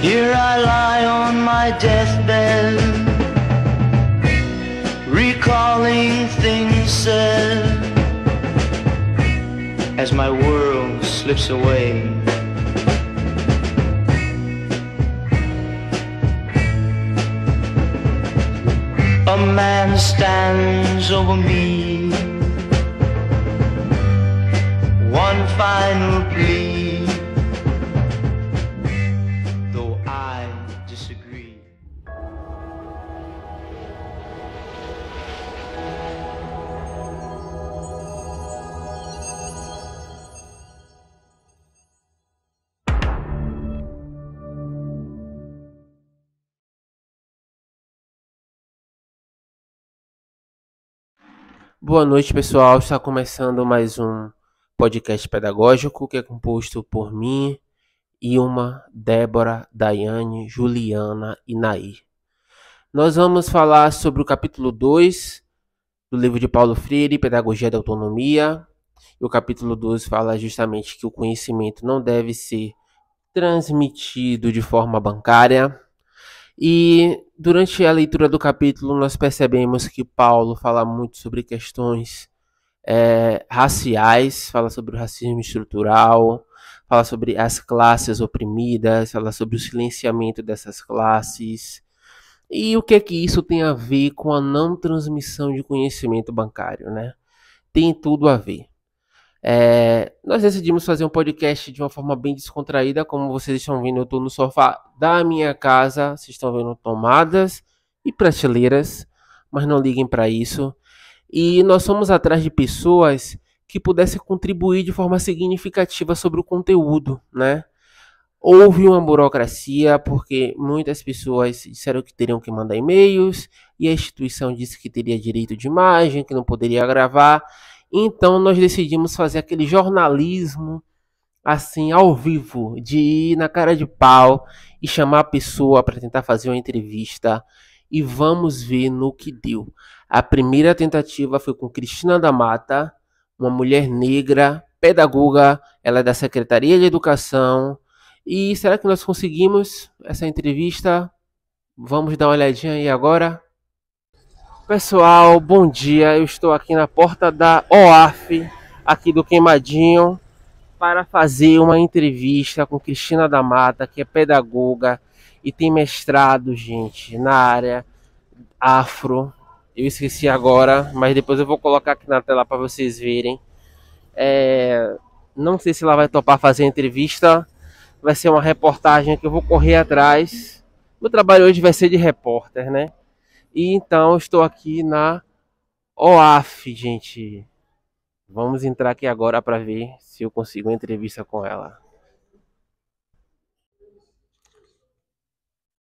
Here I lie on my deathbed, recalling things said as my world slips away. A man stands over me, one final plea, though I disagree. Boa noite, pessoal. Está começando mais um podcast pedagógico que é composto por mim, Ilma, Débora, Daiane, Juliana e Nair. Nós vamos falar sobre o capítulo 2 do livro de Paulo Freire, Pedagogia da Autonomia. E o capítulo 2 fala justamente que o conhecimento não deve ser transmitido de forma bancária. E durante a leitura do capítulo nós percebemos que Paulo fala muito sobre questões raciais, fala sobre o racismo estrutural, fala sobre as classes oprimidas, fala sobre o silenciamento dessas classes. E o que é que isso tem a ver com a não transmissão de conhecimento bancário, né? Tem tudo a ver. Nós decidimos fazer um podcast de uma forma bem descontraída. Como vocês estão vendo, eu estou no sofá da minha casa. Vocês estão vendo tomadas e prateleiras, mas não liguem para isso. E nós fomos atrás de pessoas que pudessem contribuir de forma significativa sobre o conteúdo, né? Houve uma burocracia, porque muitas pessoas disseram que teriam que mandar e-mails, e a instituição disse que teria direito de imagem, que não poderia gravar. Então nós decidimos fazer aquele jornalismo assim ao vivo, de ir na cara de pau e chamar a pessoa para tentar fazer uma entrevista, e vamos ver no que deu. A primeira tentativa foi com Cristina da Mata, uma mulher negra, pedagoga, ela é da Secretaria de Educação. E será que nós conseguimos essa entrevista? Vamos dar uma olhadinha aí agora. Pessoal, bom dia. Eu estou aqui na porta da OAF, aqui do Queimadinho, para fazer uma entrevista com Cristina da Mata, que é pedagoga e tem mestrado, gente, na área afro. Eu esqueci agora, mas depois eu vou colocar aqui na tela para vocês verem. Não sei se ela vai topar fazer a entrevista. Vai ser uma reportagem que eu vou correr atrás. Meu trabalho hoje vai ser de repórter, né? E então estou aqui na OAF, gente. Vamos entrar aqui agora para ver se eu consigo uma entrevista com ela.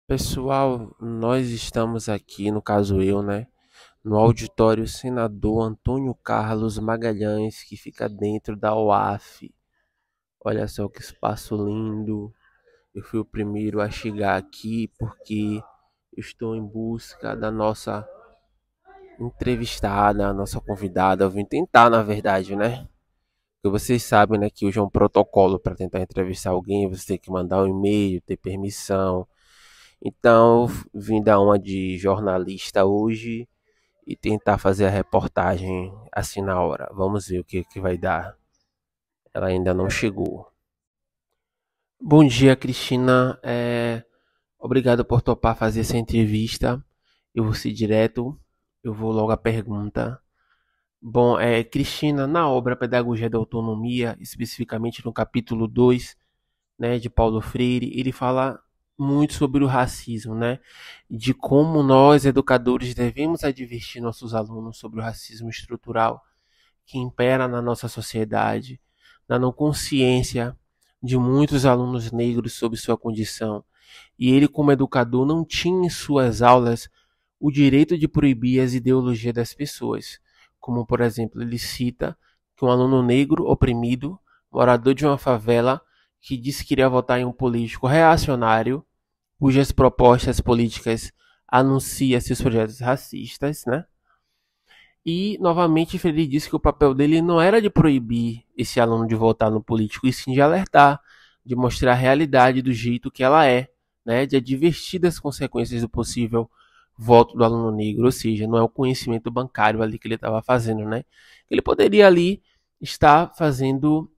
Pessoal, nós estamos aqui, no caso eu, né, no auditório Senador Antônio Carlos Magalhães, que fica dentro da UAF. Olha só que espaço lindo. Eu fui o primeiro a chegar aqui porque estou em busca da nossa entrevistada, a nossa convidada. Eu vim tentar, na verdade, né? Porque vocês sabem, né, que hoje é um protocolo para tentar entrevistar alguém, você tem que mandar um e-mail, ter permissão. Então, eu vim dar uma de jornalista hoje e tentar fazer a reportagem assim na hora. Vamos ver o que vai dar. Ela ainda não chegou. Bom dia, Cristina. Obrigado por topar fazer essa entrevista. Eu vou ser direto. Eu vou logo à pergunta. Bom, Cristina, na obra Pedagogia da Autonomia, especificamente no capítulo 2, né, de Paulo Freire, ele fala muito sobre o racismo, né? De como nós, educadores, devemos advertir nossos alunos sobre o racismo estrutural que impera na nossa sociedade, na não consciência de muitos alunos negros sobre sua condição. E ele, como educador, não tinha em suas aulas o direito de proibir as ideologias das pessoas. Como, por exemplo, ele cita que um aluno negro oprimido, morador de uma favela, que disse que iria votar em um político reacionário, cujas propostas políticas anuncia seus projetos racistas, né? E, novamente, Freire disse que o papel dele não era de proibir esse aluno de votar no político, e sim de alertar, de mostrar a realidade do jeito que ela é, né? De advertir das consequências do possível voto do aluno negro, ou seja, não é o conhecimento bancário ali que ele estava fazendo, né? Ele poderia ali estar fazendo,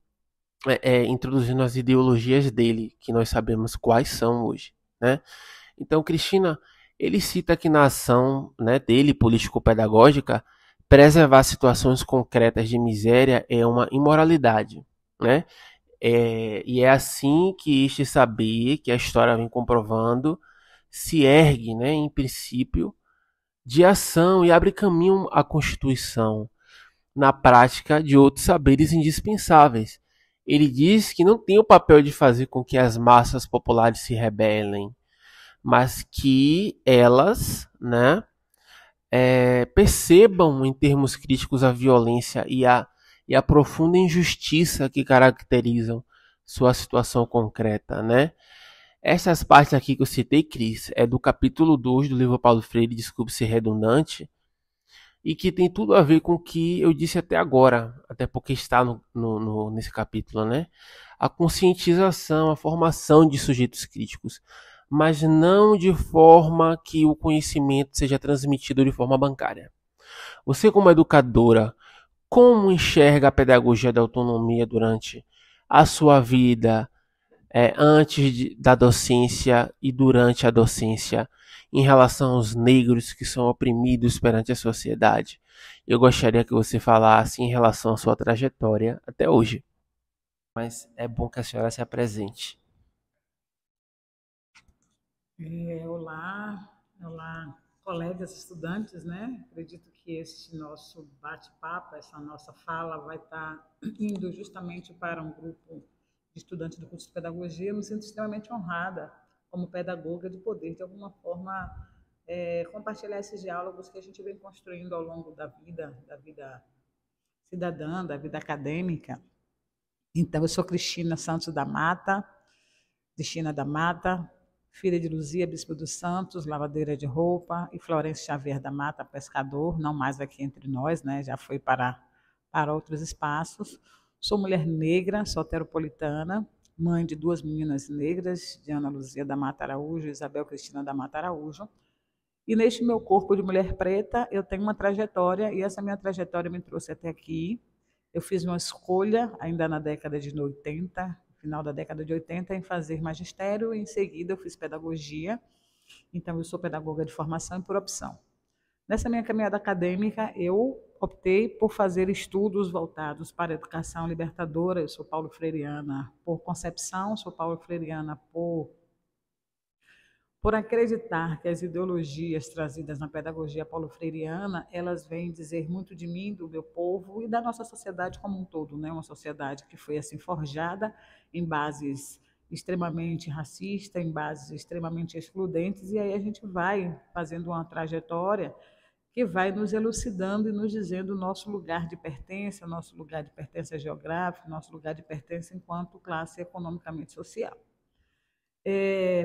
introduzindo as ideologias dele, que nós sabemos quais são hoje, né? Então, Cristina, ele cita que na ação, né, dele, político-pedagógica, preservar situações concretas de miséria é uma imoralidade, né? E é assim que este saber, que a história vem comprovando, se ergue, né, em princípio de ação e abre caminho à Constituição, na prática de outros saberes indispensáveis. Ele diz que não tem o papel de fazer com que as massas populares se rebelem, mas que elas, né, percebam em termos críticos a violência e a profunda injustiça que caracterizam sua situação concreta, né? Essas partes aqui que eu citei, Cris, é do capítulo 2 do livro Paulo Freire, desculpe ser redundante, e que tem tudo a ver com o que eu disse até agora, até porque está nesse capítulo, né? A conscientização, a formação de sujeitos críticos, mas não de forma que o conhecimento seja transmitido de forma bancária. Você, como educadora, como enxerga a pedagogia da autonomia durante a sua vida, da docência e durante a docência, em relação aos negros que são oprimidos perante a sociedade? Eu gostaria que você falasse em relação à sua trajetória até hoje. Mas é bom que a senhora se apresente. Olá, colegas estudantes, né? Acredito que este nosso bate-papo, essa nossa fala vai estar indo justamente para um grupo de estudantes do curso de pedagogia. Eu me sinto extremamente honrada, como pedagoga, de poder, de alguma forma, compartilhar esses diálogos que a gente vem construindo ao longo da vida cidadã, da vida acadêmica. Então, eu sou Cristina Santos da Mata, Cristina da Mata, filha de Luzia Bispo dos Santos, lavadeira de roupa, e Florencio Xavier da Mata, pescador, não mais aqui entre nós, né? Já foi para outros espaços. Sou mulher negra, soteropolitana, mãe de duas meninas negras, de Ana Luzia da Mata Araújo e Isabel Cristina da Mata Araújo. E neste meu corpo de mulher preta, eu tenho uma trajetória, e essa minha trajetória me trouxe até aqui. Eu fiz uma escolha, ainda na década de 80, final da década de 80, em fazer magistério, e em seguida eu fiz pedagogia. Então, eu sou pedagoga de formação e por opção. Nessa minha caminhada acadêmica, eu optei por fazer estudos voltados para a educação libertadora. Eu sou paulo freiriana por concepção, sou paulo freiriana por acreditar que as ideologias trazidas na pedagogia paulo-freiriana, elas vêm dizer muito de mim, do meu povo e da nossa sociedade como um todo, né? Uma sociedade que foi assim forjada em bases extremamente racista, em bases extremamente excludentes, e aí a gente vai fazendo uma trajetória que vai nos elucidando e nos dizendo o nosso lugar de pertença, nosso lugar de pertença geográfico, nosso lugar de pertença enquanto classe economicamente social.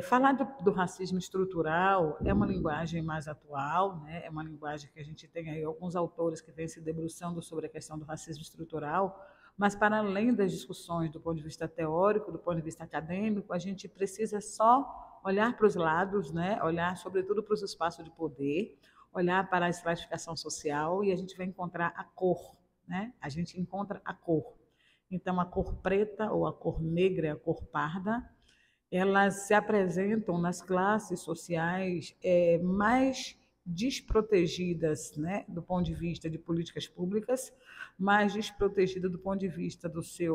Falar do racismo estrutural é uma linguagem mais atual, né? É uma linguagem que a gente tem aí alguns autores que vêm se debruçando sobre a questão do racismo estrutural, mas para além das discussões do ponto de vista teórico, do ponto de vista acadêmico, a gente precisa só olhar para os lados, né? Olhar sobretudo para os espaços de poder, olhar para a estratificação social e a gente vai encontrar a cor, né? A gente encontra a cor. Então, a cor preta ou a cor negra, a cor parda, elas se apresentam nas classes sociais mais desprotegidas, né, do ponto de vista de políticas públicas, mais desprotegidas do ponto de vista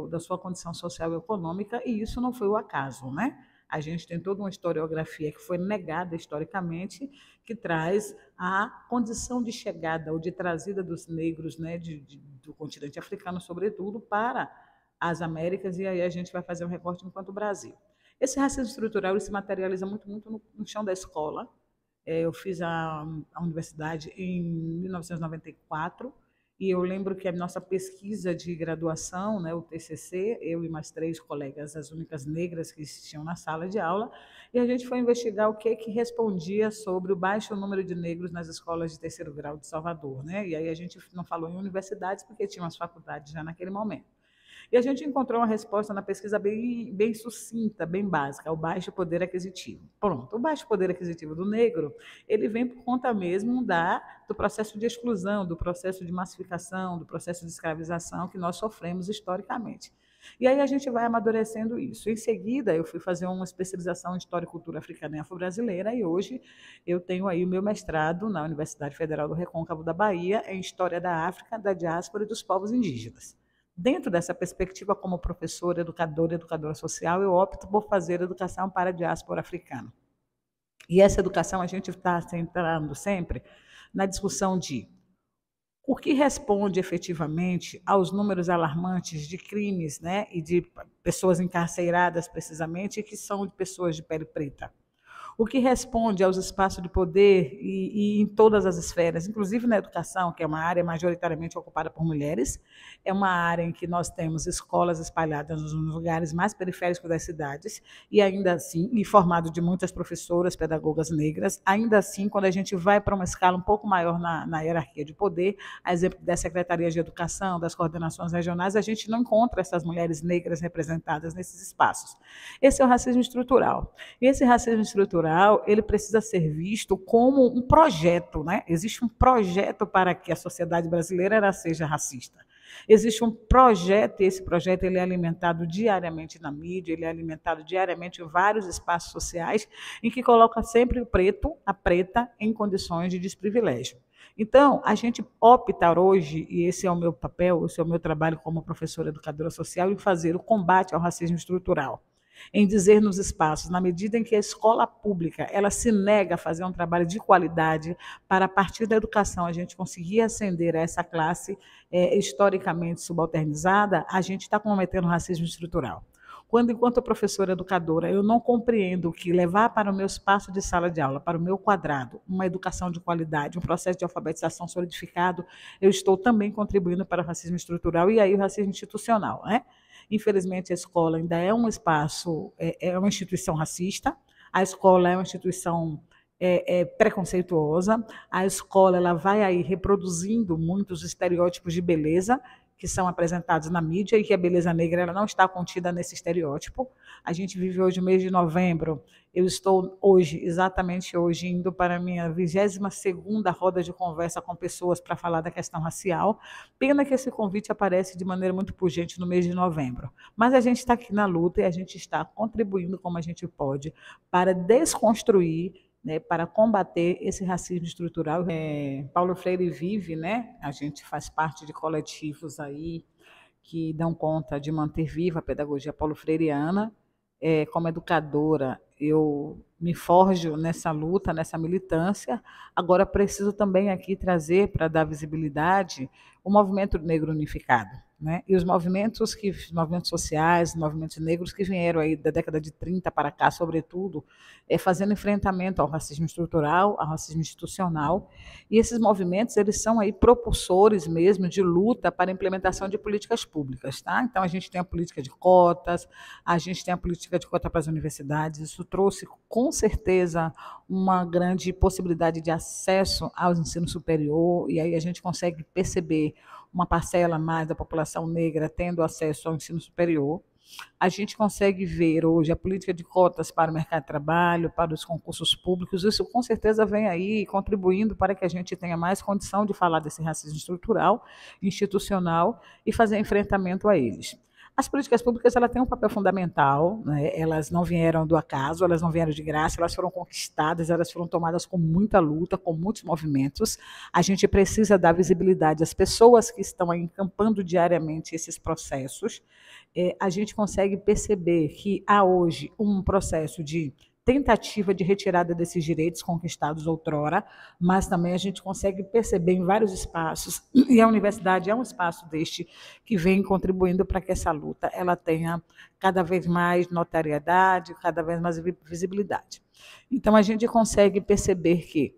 da sua condição social e econômica, e isso não foi o acaso, né? A gente tem toda uma historiografia que foi negada historicamente, que traz a condição de chegada ou de trazida dos negros, né, do continente africano, sobretudo, para as Américas, e aí a gente vai fazer um recorte enquanto Brasil. Esse racismo estrutural ele se materializa muito no chão da escola. Eu fiz a universidade em 1994 e eu lembro que a nossa pesquisa de graduação, né, o TCC, eu e mais 3 colegas, as únicas negras que existiam na sala de aula, e a gente foi investigar o que respondia sobre o baixo número de negros nas escolas de terceiro grau de Salvador, né? E aí a gente não falou em universidades porque tinham as faculdades já naquele momento. E a gente encontrou uma resposta na pesquisa bem sucinta, bem básica, o baixo poder aquisitivo. Pronto, o baixo poder aquisitivo do negro, ele vem por conta mesmo do processo de exclusão, do processo de massificação, do processo de escravização que nós sofremos historicamente. E aí a gente vai amadurecendo isso. Em seguida, eu fui fazer uma especialização em História e Cultura Africana e Afro-Brasileira e hoje eu tenho aí o meu mestrado na Universidade Federal do Recôncavo da Bahia em História da África, da diáspora e dos povos indígenas. Dentro dessa perspectiva, como professora, educadora social, eu opto por fazer educação para a diáspora africana. E essa educação a gente está centrando sempre na discussão de o que responde efetivamente aos números alarmantes de crimes, né, e de pessoas encarceradas, precisamente, que são de pessoas de pele preta. O que responde aos espaços de poder e em todas as esferas, inclusive na educação, que é uma área majoritariamente ocupada por mulheres, é uma área em que nós temos escolas espalhadas nos lugares mais periféricos das cidades, e ainda assim, e formado de muitas professoras, pedagogas negras, ainda assim, quando a gente vai para uma escala um pouco maior na hierarquia de poder, a exemplo das secretarias de educação, das coordenações regionais, a gente não encontra essas mulheres negras representadas nesses espaços. Esse é o racismo estrutural. E esse racismo estrutural ele precisa ser visto como um projeto, né? Existe um projeto para que a sociedade brasileira seja racista. Existe um projeto, e esse projeto ele é alimentado diariamente na mídia, ele é alimentado diariamente em vários espaços sociais, em que coloca sempre o preto, a preta, em condições de desprivilégio. Então, a gente opta hoje, e esse é o meu papel, esse é o meu trabalho como professora educadora social, em fazer o combate ao racismo estrutural. Em dizer nos espaços, na medida em que a escola pública ela se nega a fazer um trabalho de qualidade para, a partir da educação, a gente conseguir ascender a essa classe historicamente subalternizada, a gente está cometendo racismo estrutural. Quando, enquanto professora educadora, eu não compreendo que levar para o meu espaço de sala de aula, para o meu quadrado, uma educação de qualidade, um processo de alfabetização solidificado, eu estou também contribuindo para o racismo estrutural e aí o racismo institucional, né? Infelizmente, a escola ainda é um espaço, é uma instituição racista, a escola é uma instituição preconceituosa, a escola ela vai aí reproduzindo muitos estereótipos de beleza que são apresentados na mídia e que a beleza negra ela não está contida nesse estereótipo. A gente vive hoje o mês de novembro, eu estou hoje, exatamente hoje, indo para a minha 22ª roda de conversa com pessoas para falar da questão racial. Pena que esse convite aparece de maneira muito pungente no mês de novembro. Mas a gente está aqui na luta e a gente está contribuindo como a gente pode para desconstruir, né, para combater esse racismo estrutural. Paulo Freire vive, né? A gente faz parte de coletivos aí que dão conta de manter viva a pedagogia paulo-freireana. Como educadora, eu me forjo nessa luta, nessa militância. Agora preciso também aqui trazer, para dar visibilidade, o movimento negro unificado. né? E os movimentos sociais, os movimentos negros que vieram aí da década de 30 para cá, sobretudo, fazendo enfrentamento ao racismo estrutural, ao racismo institucional, e esses movimentos, eles são aí propulsores mesmo de luta para a implementação de políticas públicas, tá? Então a gente tem a política de cotas, a gente tem a política de cota para as universidades, isso trouxe com certeza uma grande possibilidade de acesso ao ensino superior, e aí a gente consegue perceber uma parcela mais da população negra tendo acesso ao ensino superior. A gente consegue ver hoje a política de cotas para o mercado de trabalho, para os concursos públicos, isso com certeza vem aí contribuindo para que a gente tenha mais condição de falar desse racismo estrutural, institucional e fazer enfrentamento a eles. As políticas públicas, ela têm um papel fundamental, né? Elas não vieram do acaso, elas não vieram de graça, elas foram conquistadas, elas foram tomadas com muita luta, com muitos movimentos. A gente precisa dar visibilidade às pessoas que estão aí encampando diariamente esses processos. A gente consegue perceber que há hoje um processo de tentativa de retirada desses direitos conquistados outrora, mas também a gente consegue perceber em vários espaços, e a universidade é um espaço deste que vem contribuindo para que essa luta ela tenha cada vez mais notariedade, cada vez mais visibilidade. Então a gente consegue perceber que,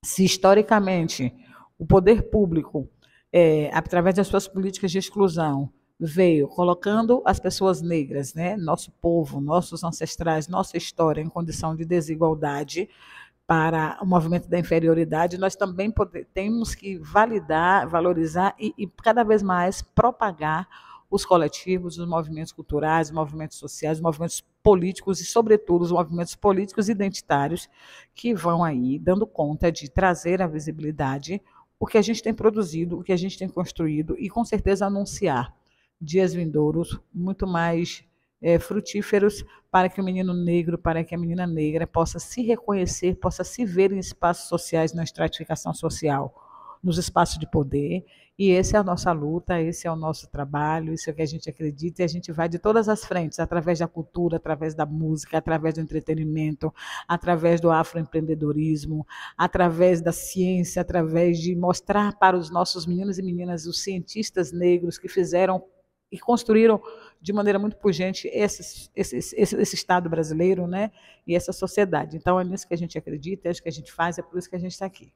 se historicamente o poder público, através das suas políticas de exclusão, veio colocando as pessoas negras, né, nosso povo, nossos ancestrais, nossa história em condição de desigualdade para o movimento da inferioridade, nós também temos que validar, valorizar e cada vez mais propagar os coletivos, os movimentos culturais, os movimentos sociais, os movimentos políticos e, sobretudo, os movimentos políticos identitários que vão aí dando conta de trazer à visibilidade o que a gente tem produzido, o que a gente tem construído e, com certeza, anunciar dias vindouros muito mais frutíferos para que o menino negro, para que a menina negra possa se reconhecer, possa se ver em espaços sociais, na estratificação social, nos espaços de poder. E essa é a nossa luta, esse é o nosso trabalho, isso é o que a gente acredita, e a gente vai de todas as frentes, através da cultura, através da música, através do entretenimento, através do afroempreendedorismo, através da ciência, através de mostrar para os nossos meninos e meninas, os cientistas negros que fizeram e construíram de maneira muito pujante esse Estado brasileiro, né? E essa sociedade. Então, é nisso que a gente acredita, é isso que a gente faz, é por isso que a gente está aqui.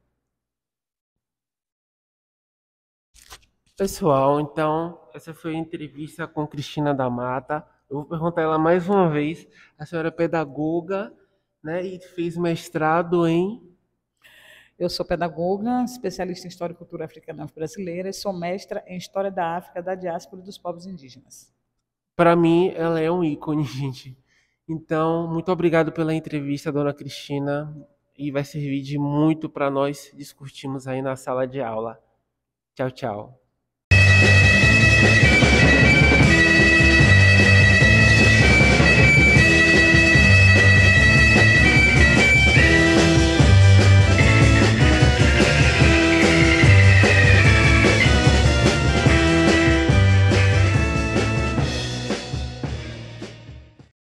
Pessoal, então, essa foi a entrevista com Cristina da Mata. Eu vou perguntar ela mais uma vez. A senhora é pedagoga, né? E fez mestrado em... Eu sou pedagoga, especialista em História e Cultura Africana e Brasileira e sou mestra em História da África, da Diáspora e dos Povos Indígenas. Para mim, ela é um ícone, gente. Então, muito obrigado pela entrevista, dona Cristina, e vai servir de muito para nós discutirmos aí na sala de aula. Tchau, tchau.